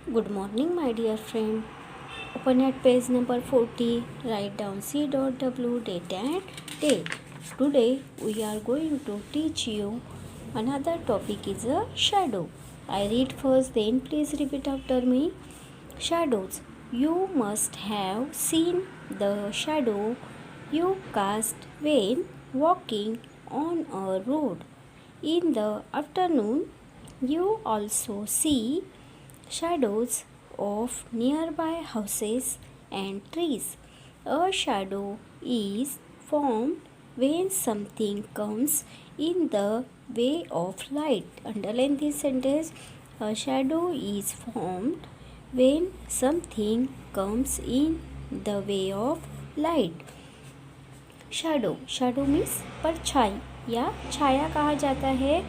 Good morning, my dear friend. Open at page number 40. Write down C.W. date and day. Today we are going to teach you another topic is a shadow. I read first, then please repeat after me. Shadows. You must have seen the shadow you cast when walking on a road. In the afternoon, you also see shadows of nearby houses and trees. A shadow is formed when something comes in the way of light. Underline this sentence. A shadow is formed when something comes in the way of light. Shadow means परछाई या छाया कहा जाता है.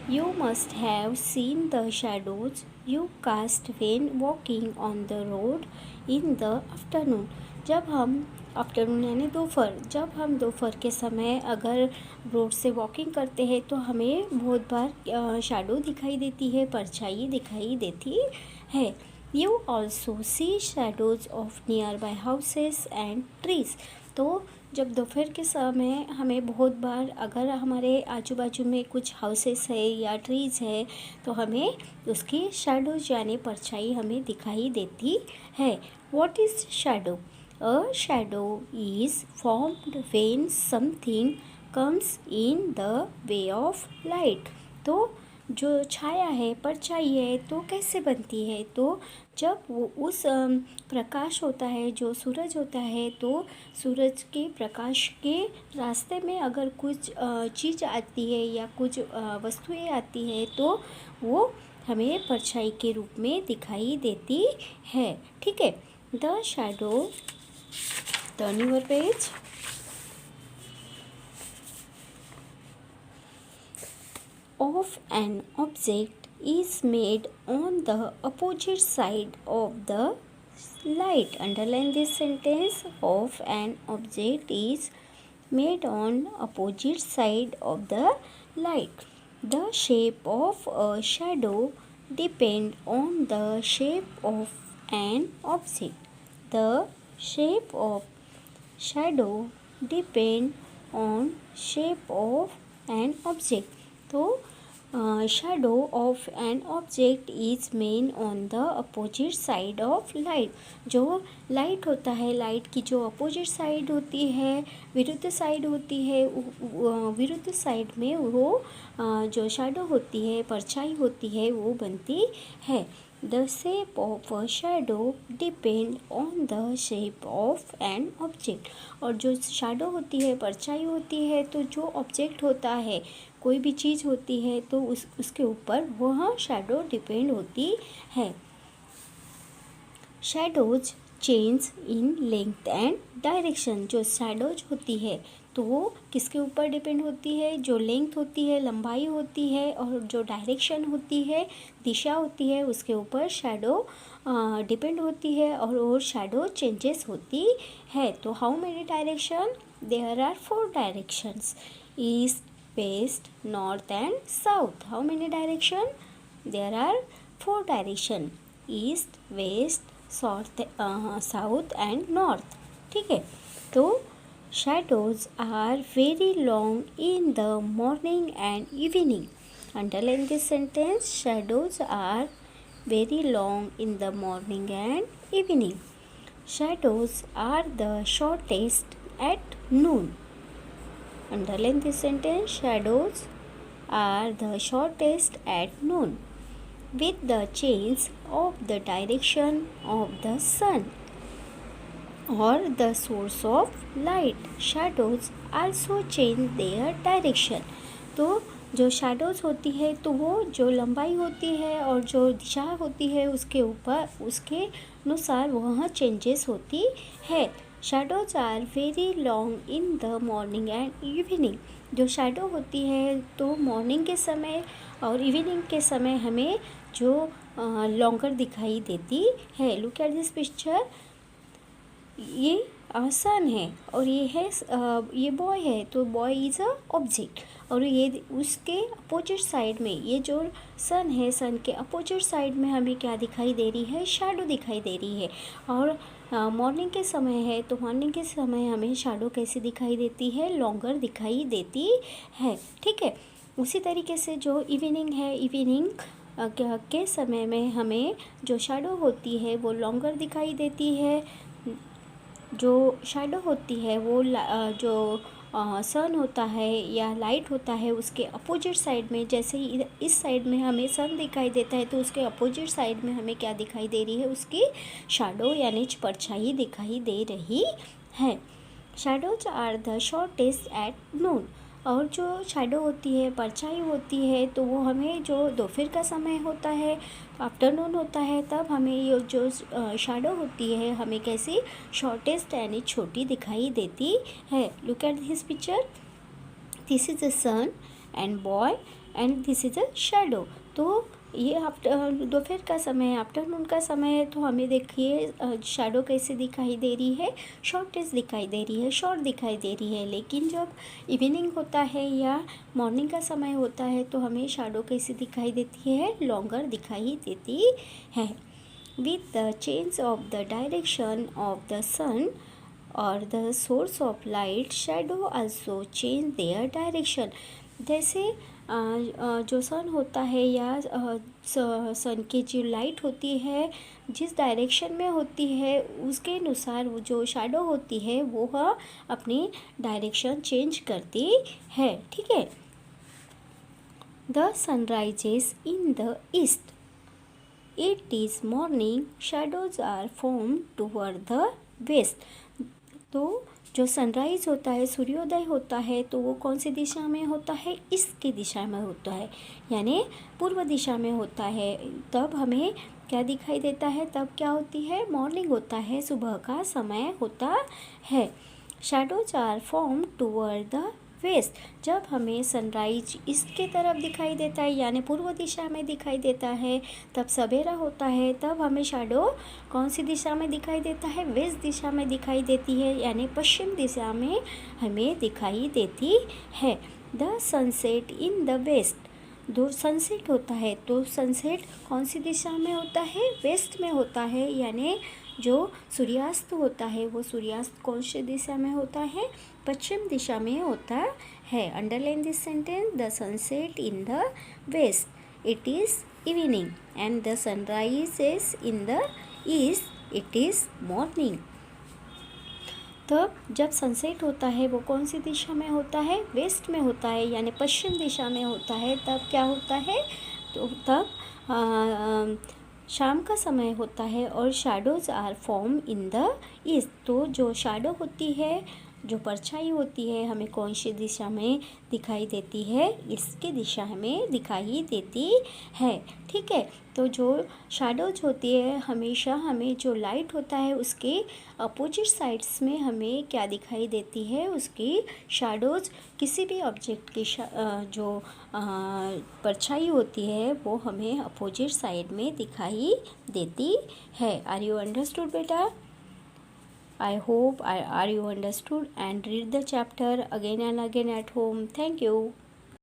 You must have seen the shadows you cast when walking on the road in the afternoon. जब हम afternoon यानी दोपहर, जब हम दोपहर के समय अगर रोड से वॉकिंग करते हैं तो हमें बहुत बार शैडो दिखाई देती है, परछाई दिखाई देती है. You also see shadows of near by houses and trees. तो जब दोपहर के समय हमें बहुत बार अगर हमारे आजू बाजू में कुछ हाउसेस है या ट्रीज़ है तो हमें उसकी शैडोज यानी परछाई हमें दिखाई देती है. What is shadow? A shadow is formed when something comes in the way of light. तो जो छाया है, परछाई है, तो कैसे बनती है? तो जब वो उस प्रकाश होता है, जो सूरज होता है, तो सूरज के प्रकाश के रास्ते में अगर कुछ चीज़ आती है या कुछ वस्तुएं आती है तो वो हमें परछाई के रूप में दिखाई देती है. ठीक है. The shadow, turn your page. Of an object is made on the opposite side of the light. Underline this sentence. Of an object is made on opposite side of the light. The shape of a shadow depend on the shape of an object. The shape of shadow depend on shape of an object. तो shadow of an object is main on the opposite side of light. जो light होता है, light की जो opposite side होती है, विरुद्ध side होती है, विरुद्ध साइड में वो जो शैडो होती है, परछाई होती है, वो बनती है. The shape of a shadow depend on the shape of an object. और जो शैडो होती है, परछाई होती है, तो जो ऑब्जेक्ट होता है, कोई भी चीज़ होती है तो उसके ऊपर वह शैडो डिपेंड होती है. Shadows change in length and direction. जो शैडोज होती है तो वो किसके ऊपर डिपेंड होती है? जो लेंथ होती है, लंबाई होती है, और जो डायरेक्शन होती है, दिशा होती है, उसके ऊपर शैडो डिपेंड होती है और शैडो चेंजेस होती है. तो how many direction? There are 4 directions. East, west, north and south. How many direction? There are 4 direction. East, west, south and north. ठीक है. तो shadows are very long in the morning and evening. Underline this sentence. Shadows are very long in the morning and evening. Shadows are the shortest at noon. Underline this sentence. Shadows are the shortest at noon. With the change of the direction of the sun or the source of light, shadows also change their direction. तो जो shadows होती है तो वो जो लंबाई होती है और जो दिशा होती है उसके ऊपर, उसके अनुसार वह चेंजेस होती है. Shadows are very long in the morning and evening. जो शैडो होती है तो मॉर्निंग के समय और इवनिंग के समय हमें जो लॉन्गर दिखाई देती है. Look at this picture. ये सन है और ये है ये बॉय है, तो बॉय इज़ अ ऑब्जेक्ट। और ये उसके अपोजिट साइड में, ये जो सन है, सन के अपोजिट साइड में हमें क्या दिखाई दे रही है? शैडो दिखाई दे रही है। और मॉर्निंग के समय है, तो मॉर्निंग के समय हमें शैडो कैसी दिखाई देती है? लॉन्गर दिखाई देती है। ठीक है, उसी तरीके से जो इवनिंग है, इवनिंग के समय में हमें जो शैडो होती है वो लॉन्गर दिखाई देती है। जो शैडो होती है वो जो सन होता है या लाइट होता है उसके अपोजिट साइड में, जैसे ही इस साइड में हमें सन दिखाई देता है तो उसके अपोजिट साइड में हमें क्या दिखाई दे रही है? उसकी शैडो यानी परछाई दिखाई दे रही है। Shadows are the shortest at noon. और जो शैडो होती है, परछाई होती है, तो वो हमें जो दोपहर का समय होता है, आफ्टरनून होता है, तब हमें ये जो शैडो होती है हमें कैसी? शॉर्टेस्ट यानी छोटी दिखाई देती है। Look at this picture, this is a sun and boy and this is a shadow. तो ये दोपहर का समय है, आफ्टरनून का समय है, तो हमें देखिए शैडो कैसे दिखाई दे रही है? शॉर्टेस्ट दिखाई दे रही है, शॉर्ट दिखाई दे रही है। लेकिन जब इवनिंग होता है या मॉर्निंग का समय होता है तो हमें शैडो कैसी दिखाई देती है? लॉन्गर दिखाई देती है। With the change of the direction of the sun और the source of light, shadow also change their direction. जैसे जो सन होता है या सन की जो लाइट होती है जिस डायरेक्शन में होती है उसके अनुसार वो जो शैडो होती है वो अपनी डायरेक्शन चेंज करती है। ठीक है, the sun rises in the east, it is morning, shadows are form toward the west. तो जो सनराइज़ होता है, सूर्योदय होता है, तो वो कौन सी दिशा में होता है? ईस्ट की दिशा में होता है, यानी पूर्व दिशा में होता है। तब हमें क्या दिखाई देता है? तब क्या होती है? मॉर्निंग होता है, सुबह का समय होता है। Shadows are form toward the west. जब हमें सनराइज ईस्ट की तरफ दिखाई देता है यानी पूर्व दिशा में दिखाई देता है, तब सवेरा होता है, तब हमें शैडो कौन सी दिशा में दिखाई देता है? वेस्ट दिशा में दिखाई देती है, यानी पश्चिम दिशा में हमें दिखाई देती है। The sunset in the west, दो सनसेट होता है तो सनसेट कौन सी दिशा में होता है? वेस्ट में होता है, यानी जो सूर्यास्त होता है वो सूर्यास्त कौन सी दिशा में होता है? पश्चिम दिशा में होता है। Underline this sentence, the sunset in the west, it is evening and the sunrises in the east, it is morning. तब जब सनसेट होता है वो कौन सी दिशा में होता है? वेस्ट में होता है, यानी पश्चिम दिशा में होता है। तब क्या होता है? तो तब शाम का समय होता है और shadows are form in the east. तो जो शैडो होती है, जो परछाई होती है, हमें कौन सी दिशा में दिखाई देती है? इसकी दिशा में दिखाई देती है। ठीक है, तो जो शैडोज होती है हमेशा हमें जो लाइट होता है उसके अपोजिट साइड्स में हमें क्या दिखाई देती है? उसकी शैडोज। किसी भी ऑब्जेक्ट की जो परछाई होती है वो हमें अपोजिट साइड में दिखाई देती है। आर यू अंडरस्टूड बेटा? I hope are you understood and read the chapter again and again at home. Thank you.